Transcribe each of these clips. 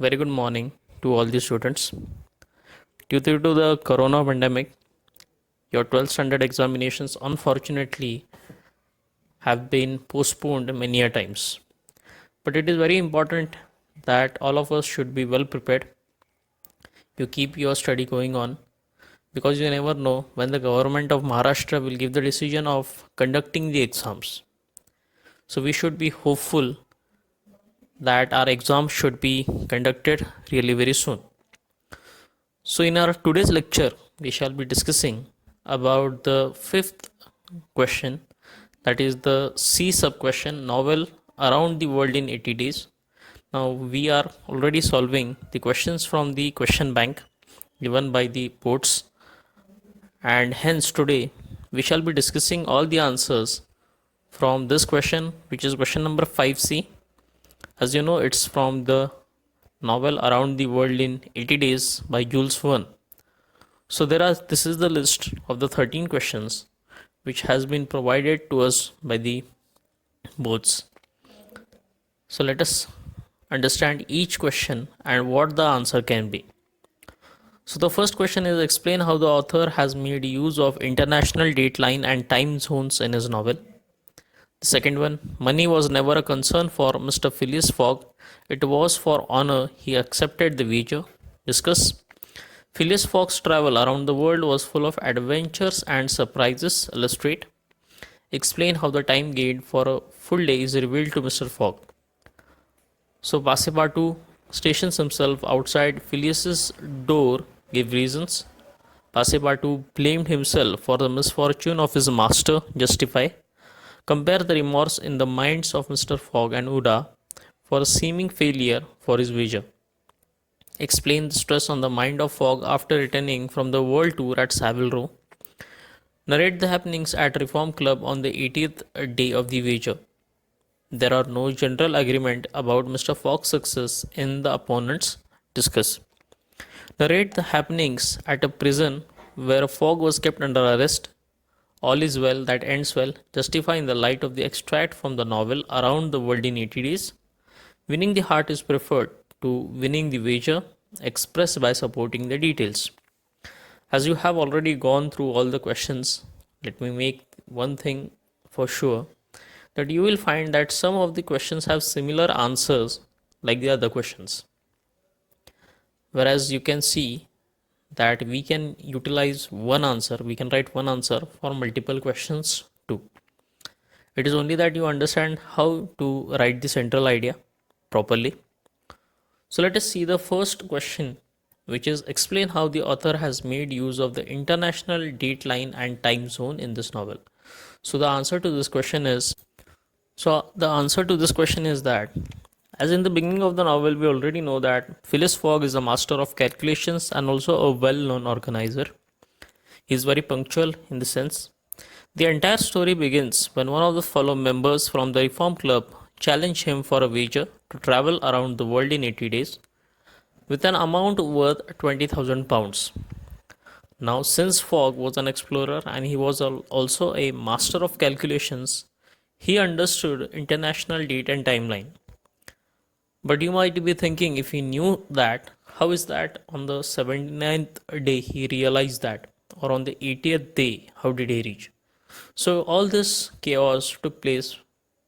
Very good morning to all the students. Due to the corona pandemic, your 12th standard examinations unfortunately have been postponed many a times. But it is very important that all of us should be well prepared. You keep your study going on because you never know when the government of Maharashtra will give the decision of conducting the exams. So we should be hopeful that our exams should be conducted really very soon. So, in our today's lecture, we shall be discussing about the fifth question, that is the C sub question novel around the world in 80 days. Now, we are already solving the questions from the question bank given by the boards, and hence today we shall be discussing all the answers from this question, which is question number 5C. As you know, it's from the novel Around the World in 80 Days by Jules Verne. So this is the list of the 13 questions which has been provided to us by the boards. So let us understand each question and what the answer can be. So the first question is, explain how the author has made use of international dateline and time zones in his novel. The second one, money was never a concern for Mr. Phileas Fogg. It was for honor he accepted the wager. Discuss. Phileas Fogg's travel around the world was full of adventures and surprises. Illustrate. Explain how the time gained for a full day is revealed to Mr. Fogg. So Passepartout stations himself outside Phileas's door, gave reasons. Passepartout blamed himself for the misfortune of his master. Justify. Compare the remorse in the minds of Mr. Fogg and Uda for a seeming failure for his wager. Explain the stress on the mind of Fogg after returning from the world tour at Savile Row. Narrate the happenings at Reform Club on the 80th day of the wager. There are no general agreement about Mr. Fogg's success in the opponents. Discuss. Narrate the happenings at a prison where Fogg was kept under arrest. All is well that ends well. Justify in the light of the extract from the novel Around the World in 80 Days. Winning the heart is preferred to winning the wager. Express by supporting the details. As you have already gone through all the questions, let me make one thing for sure, that you will find that some of the questions have similar answers like the other questions. Whereas you can see that we can utilize one answer, we can write one answer for multiple questions too. It is only that you understand how to write the central idea properly. So let us see the first question, which is, explain how the author has made use of the international dateline and time zone in this novel. So the answer to this question is that, as in the beginning of the novel, we already know that Phileas Fogg is a master of calculations and also a well-known organizer. He is very punctual in the sense. The entire story begins when one of the fellow members from the Reform Club challenged him for a wager to travel around the world in 80 days with an amount worth £20,000. Now, since Fogg was an explorer and he was also a master of calculations, he understood international date and timeline. But you might be thinking, if he knew that, how is that on the 79th day he realized that? Or on the 80th day, how did he reach? So all this chaos took place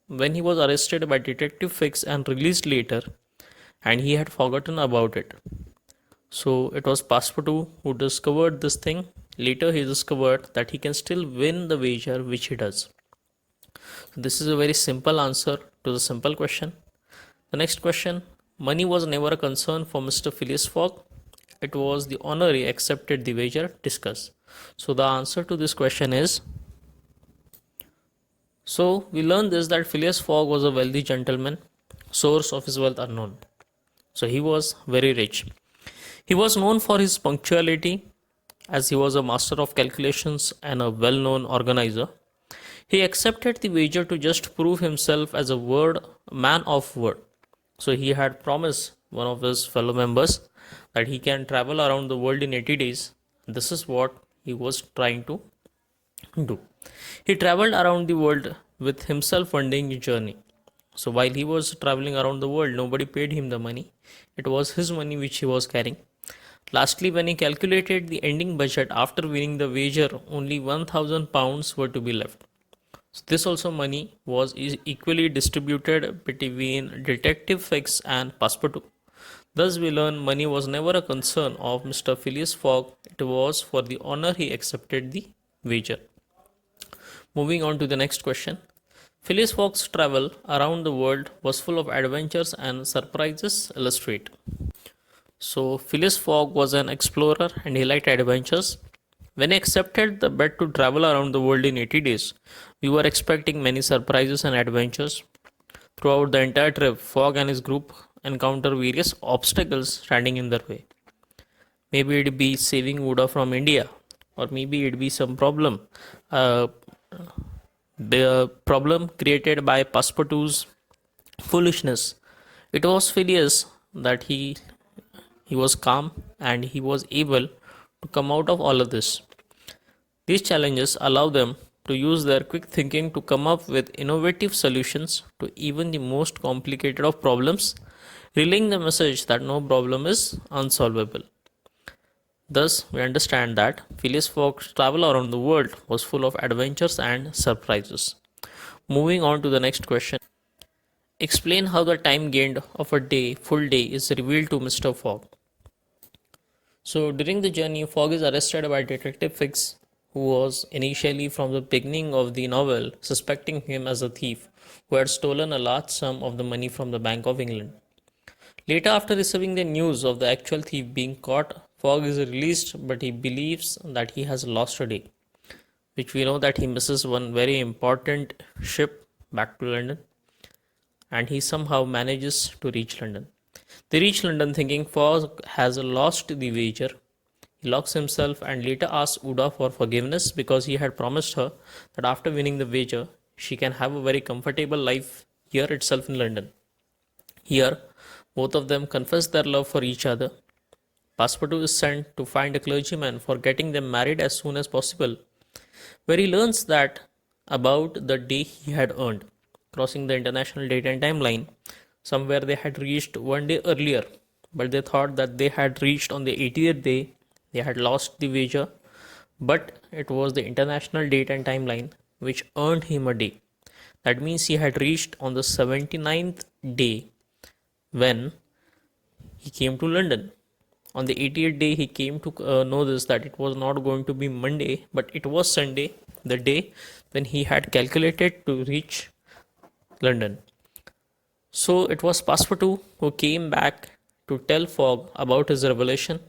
when he was arrested by Detective Fix and released later, and he had forgotten about it. So it was Passepartout who discovered this thing. Later he discovered that he can still win the wager, which he does. So this is a very simple answer to the simple question. The next question, money was never a concern for Mr. Phileas Fogg. It was the honor he accepted the wager. Discuss. So the answer to this question is, so we learned this, that Phileas Fogg was a wealthy gentleman, source of his wealth unknown. So he was very rich. He was known for his punctuality, as he was a master of calculations and a well-known organizer. He accepted the wager to just prove himself as a man of word. So he had promised one of his fellow members that he can travel around the world in 80 days. This is what he was trying to do. He traveled around the world with himself funding the journey. So while he was traveling around the world, nobody paid him the money. It was his money which he was carrying. Lastly, when he calculated the ending budget after winning the wager, only £1,000 were to be left. So this also money was equally distributed between Detective Fix and Passepartout. Thus, we learn money was never a concern of Mr. Phileas Fogg, it was for the honor he accepted the wager. Moving on to the next question. Phileas Fogg's travel around the world was full of adventures and surprises. Illustrate. So, Phileas Fogg was an explorer and he liked adventures. When he accepted the bet to travel around the world in 80 days, we were expecting many surprises and adventures. Throughout the entire trip, Fogg and his group encounter various obstacles standing in their way. Maybe it'd be saving Uda from India, or maybe it'd be some problem. Uh, the problem created by Passepartout's foolishness. It was Phileas that he was calm and he was able to come out of all of this. These challenges allow them to use their quick thinking to come up with innovative solutions to even the most complicated of problems, relaying the message that no problem is unsolvable. Thus, we understand that Phileas Fogg's travel around the world was full of adventures and surprises. Moving on to the next question. Explain how the time gained of a day, full day, is revealed to Mr. Fogg. So, during the journey, Fogg is arrested by Detective Fix, who was initially from the beginning of the novel suspecting him as a thief who had stolen a large sum of the money from the Bank of England. Later, after receiving the news of the actual thief being caught, Fogg is released, but he believes that he has lost a day, which we know that he misses one very important ship back to London, and he somehow manages to reach London. They reach London thinking Fogg has lost the wager. He locks himself and later asks Uda for forgiveness because he had promised her that after winning the wager, she can have a very comfortable life here itself in London. Here, both of them confess their love for each other. Passepartout is sent to find a clergyman for getting them married as soon as possible, where he learns that about the day he had earned, crossing the international date and timeline. Somewhere they had reached one day earlier, but they thought that they had reached on the 80th day. They had lost the wager, but it was the international date and timeline which earned him a day. That means he had reached on the 79th day when he came to London. On the 80th day, he came to know this that it was not going to be Monday, but it was Sunday, the day when he had calculated to reach London. So it was Passepartout who came back to tell Fogg about his revelation,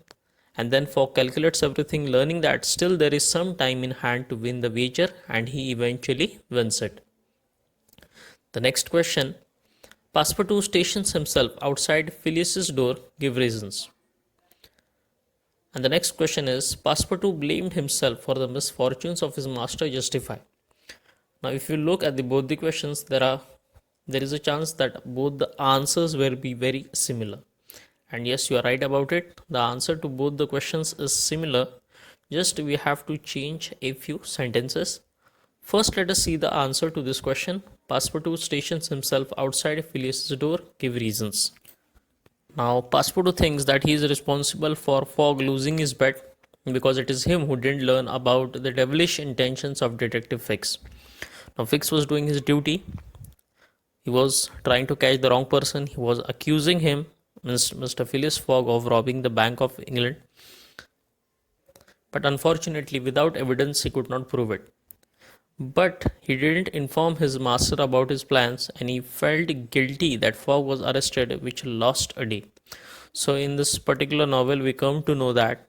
and then Fogg calculates everything, learning that still there is some time in hand to win the wager, and he eventually wins it. The next question. Passepartout stations himself outside Phileas's door, give reasons. And the next question is, Passepartout blamed himself for the misfortunes of his master, justify. Now if you look at both the questions, there is a chance that both the answers will be very similar. And yes, you are right about it. The answer to both the questions is similar. Just we have to change a few sentences. First, let us see the answer to this question. Passepartout stations himself outside Phileas's door, give reasons. Now, Passepartout thinks that he is responsible for Fogg losing his bet because it is him who didn't learn about the devilish intentions of Detective Fix. Now, Fix was doing his duty. He was trying to catch the wrong person. He was accusing him, Mr. Phileas Fogg, of robbing the Bank of England. But unfortunately, without evidence, he could not prove it. But he didn't inform his master about his plans, and he felt guilty that Fogg was arrested, which lost a day. So in this particular novel, we come to know that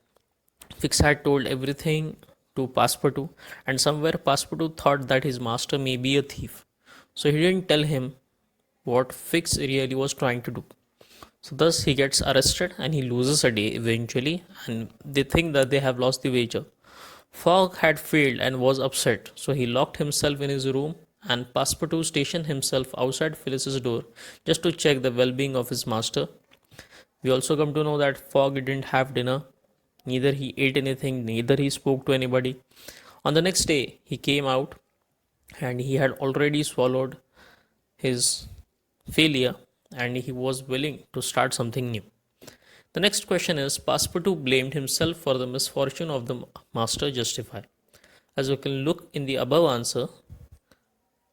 Fix had told everything to Passepartout, and somewhere Passepartout thought that his master may be a thief. So he didn't tell him what Fix really was trying to do. So thus he gets arrested and he loses a day eventually, and they think that they have lost the wager. Fogg had failed and was upset, so he locked himself in his room, and Passepartout stationed himself outside Phileas's door just to check the well-being of his master. We also come to know that Fogg didn't have dinner, neither he ate anything, neither he spoke to anybody. On the next day, he came out and he had already swallowed his failure and he was willing to start something new. The next question is Passepartout blamed himself for the misfortune of the master justify. As you can look in the above answer,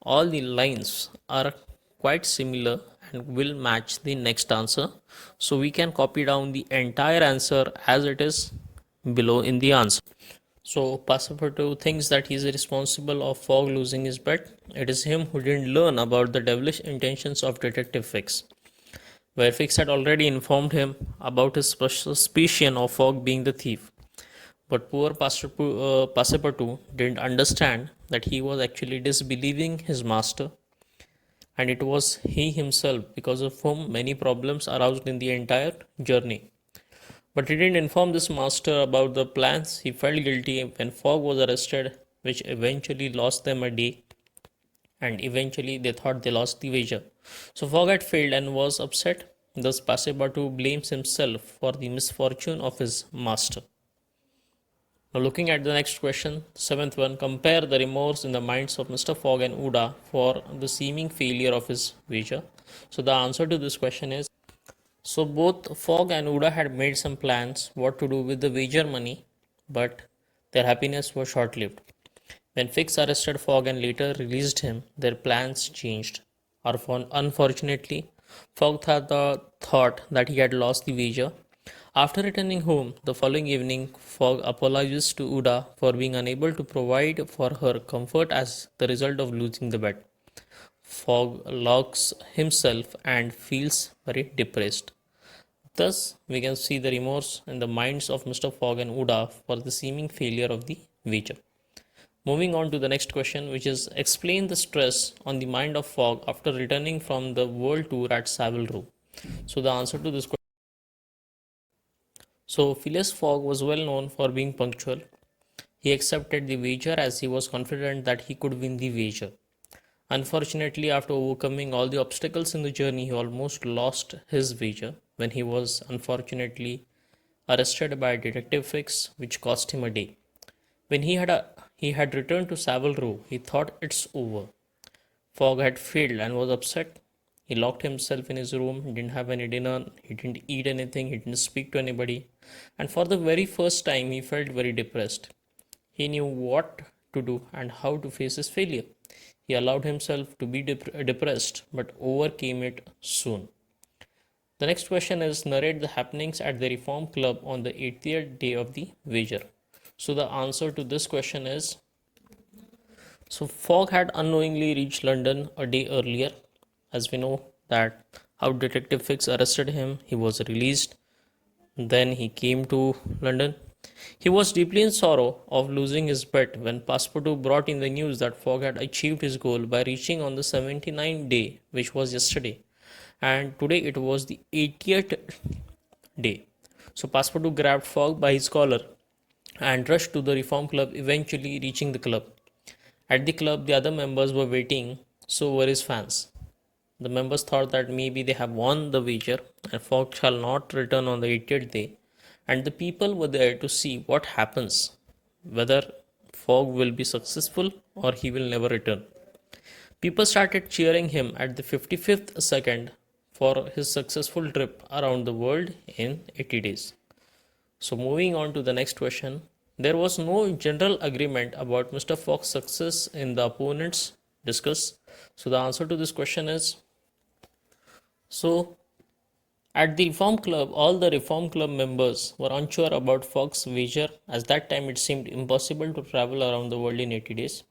all the lines are quite similar and will match the next answer. So we can copy down the entire answer as it is below in the answer. So Passepartout thinks that he is responsible of Fogg losing his bet. It is him who didn't learn about the devilish intentions of Detective Fix, where Fix had already informed him about his suspicion of Fogg being the thief. But poor Passepartout didn't understand that he was actually disbelieving his master, and it was he himself because of whom many problems aroused in the entire journey. But he didn't inform this master about the plans. He felt guilty when Fogg was arrested, which eventually lost them a day, and eventually they thought they lost the wager. So Fogg had failed and was upset. Thus, Passepartout blames himself for the misfortune of his master. Now, looking at the next question, seventh one, compare the remorse in the minds of Mr. Fogg and Uda for the seeming failure of his wager. So, the answer to this question is so both Fogg and Uda had made some plans what to do with the wager money, but their happiness was short lived. When Fix arrested Fogg and later released him, their plans changed. Unfortunately, Fogg thought that he had lost the wager. After returning home the following evening, Fogg apologizes to Uda for being unable to provide for her comfort as the result of losing the bet. Fogg locks himself and feels very depressed. Thus, we can see the remorse in the minds of Mr. Fogg and Uda for the seeming failure of the wager. Moving on to the next question, which is explain the stress on the mind of Fogg after returning from the world tour at Savile Row. So, the answer to this question. So, Phileas Fogg was well known for being punctual. He accepted the wager as he was confident that he could win the wager. Unfortunately, after overcoming all the obstacles in the journey, he almost lost his wager when he was unfortunately arrested by Detective Fix, which cost him a day. When he had returned to Savile Row, he thought it's over. Fogg had failed and was upset. He locked himself in his room, he didn't have any dinner, he didn't eat anything, he didn't speak to anybody, and for the very first time, he felt very depressed. He knew what to do and how to face his failure. He allowed himself to be depressed but overcame it soon. The next question is narrate the happenings at the Reform Club on the 80th day of the wager. So the answer to this question is so Fogg had unknowingly reached London a day earlier. As we know that how Detective Fix arrested him, he was released. Then he came to London. He was deeply in sorrow of losing his bet when Passepartout brought in the news that Fogg had achieved his goal by reaching on the 79th day, which was yesterday, and today it was the 80th day. So Passepartout grabbed Fogg by his collar and rushed to the Reform Club, eventually reaching the club. At the club, the other members were waiting, so were his fans. The members thought that maybe they have won the wager and Fogg shall not return on the 80th day, and the people were there to see what happens, whether Fogg will be successful or he will never return. People started cheering him at the 55th second for his successful trip around the world in 80 days. So, moving on to the next question, there was no general agreement about Mr. Fogg's success in the opponents discuss. So, the answer to this question is so at the Reform Club, all the Reform Club members were unsure about Fogg's wager, as that time it seemed impossible to travel around the world in 80 days.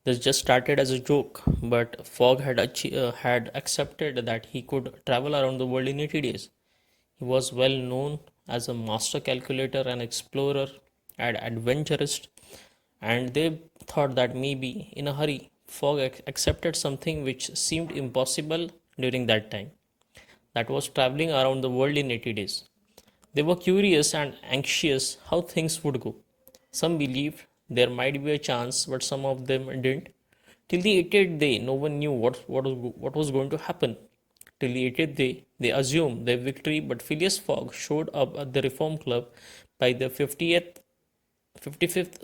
This just started as a joke, but Fogg had accepted that he could travel around the world in 80 days. He was well known as a master calculator and explorer and adventurist, and they thought that maybe in a hurry Fogg accepted something which seemed impossible during that time, that was traveling around the world in 80 days. They were curious and anxious how things would go. Some believed there might be a chance, but some of them didn't. Till the 80th day, no one knew what was going to happen. Till the 80th day, they assumed their victory, but Phileas Fogg showed up at the Reform Club by the 55th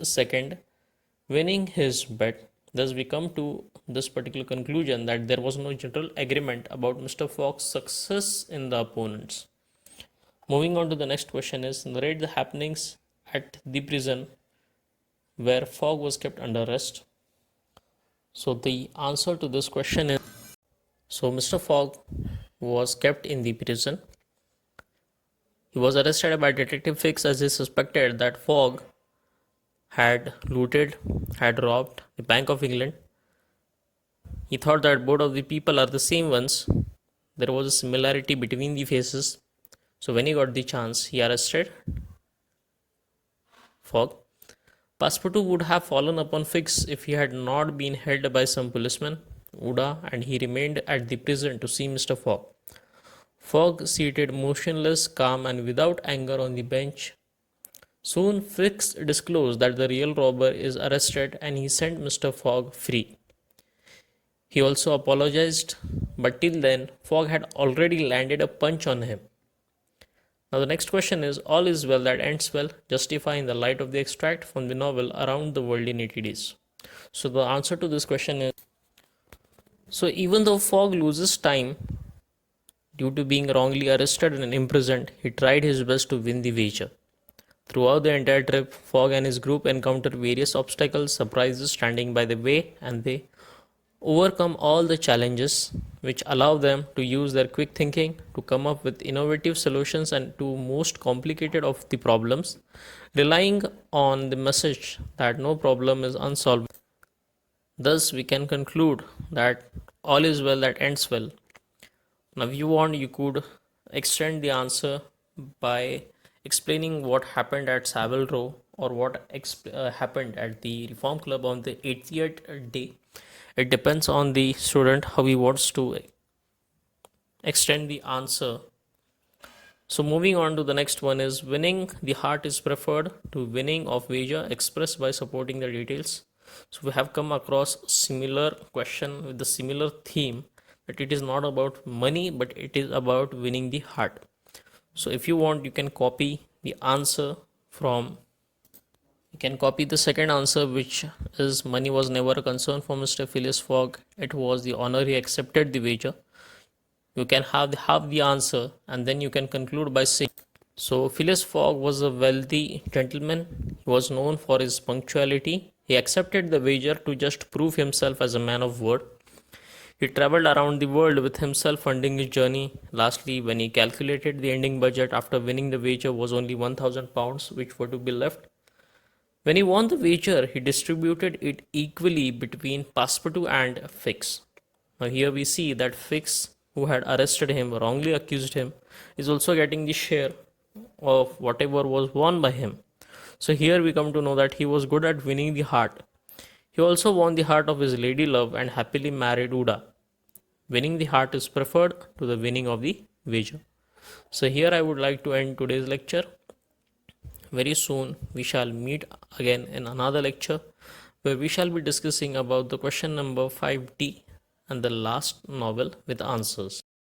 second, winning his bet. Thus, we come to this particular conclusion that there was no general agreement about Mr. Fogg's success in the opponents. Moving on to the next question is narrate the happenings at the prison where Fogg was kept under arrest. So the answer to this question is Mr. Fogg was kept in the prison. He was arrested by Detective Fix as he suspected that Fogg had looted, had robbed the Bank of England. He thought that both of the people are the same ones. There was a similarity between the faces. So when he got the chance, he arrested Fogg. Passepartout would have fallen upon Fix if he had not been held by some policemen, Uda, and he remained at the prison to see Mr. Fogg. Fogg seated motionless, calm, and without anger on the bench. Soon Fix disclosed that the real robber is arrested and he sent Mr. Fogg free. He also apologized, but till then, Fogg had already landed a punch on him. Now the next question is, all is well that ends well, justify in the light of the extract from the novel Around the World in 80 Days. So the answer to this question is, so even though Fogg loses time due to being wrongly arrested and imprisoned, he tried his best to win the wager. Throughout the entire trip, Fogg and his group encounter various obstacles, surprises standing by the way, and they overcome all the challenges, which allow them to use their quick thinking to come up with innovative solutions and to most complicated of the problems, relying on the message that no problem is unsolved. Thus, we can conclude that all is well that ends well. Now, if you want, you could extend the answer by explaining what happened at Savile Row or what happened at the Reform Club on the 80th day. It depends on the student how he wants to extend the answer. So moving on to the next one is winning the heart is preferred to winning of wager expressed by supporting the details. So we have come across similar question with the similar theme that it is not about money but it is about winning the heart. So if you want, you can copy the answer from you can copy the second answer, which is money was never a concern for Mr. Phileas Fogg. It was the honor he accepted the wager. You can have the answer and then you can conclude by saying, so Phileas Fogg was a wealthy gentleman. He was known for his punctuality. He accepted the wager to just prove himself as a man of word. He travelled around the world with himself funding his journey. Lastly, when he calculated the ending budget after winning the wager was only £1,000 which were to be left. When he won the wager, he distributed it equally between Passepartout and Fix. Now here we see that Fix, who had arrested him, wrongly accused him, is also getting the share of whatever was won by him. So here we come to know that he was good at winning the heart. He also won the heart of his lady love and happily married Uda. Winning the heart is preferred to the winning of the wager. So here I would like to end today's lecture. Very soon we shall meet again in another lecture where we shall be discussing about the question number 5D and the last novel with answers.